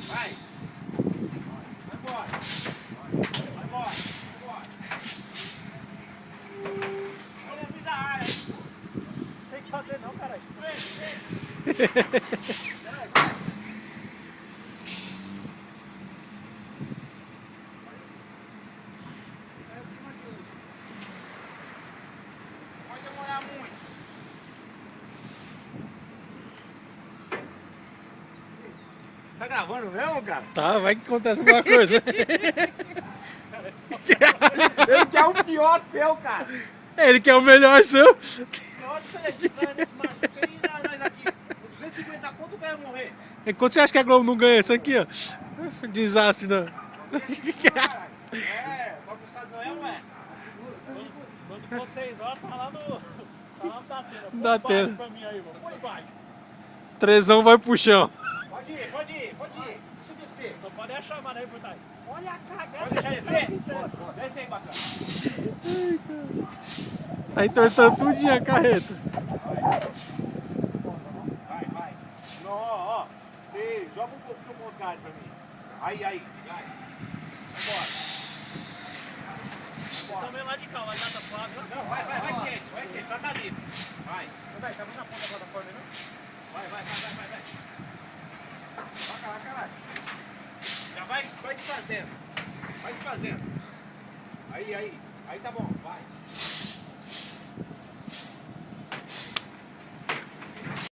Vai. Vai embora. Vai embora. Olha a vida área. Tem que fazer não, caralho. Vem. Vai demorar muito. Tá gravando mesmo, cara? Tá, vai que acontece alguma coisa. Ele quer o pior seu, cara. Ele quer o melhor seu. Pior de seleção nesse machuca aí, nós aqui. Com 250 conto o cara ia morrer. Enquanto você acha que a Globo não ganha isso aqui, ó. Desastre, não. É, bagunçado não é, não é? Quando for 6 horas, tá lá no Datena. Da Atena. Pra mim aí, mano. Põe embaixo. Trezão vai pro chão. Pode ir. Deixa eu descer. Então pode deixar a chamada aí por trás. Olha a cagada. Pode deixar descer? Desce aí, bacana. Tá entortando tudinho a carreta. Vai. Não, ó. Você joga um pouco pro contrário pra mim. Aí. Vai. Vambora. Também lá de cá, lá de Gata Flávia. Não, vai quente. Tá livre. Vai. Vai, tá na ponta da plataforma aí, não? Vai. Vai cá, caralho. Já vai desfazendo. Aí tá bom, vai.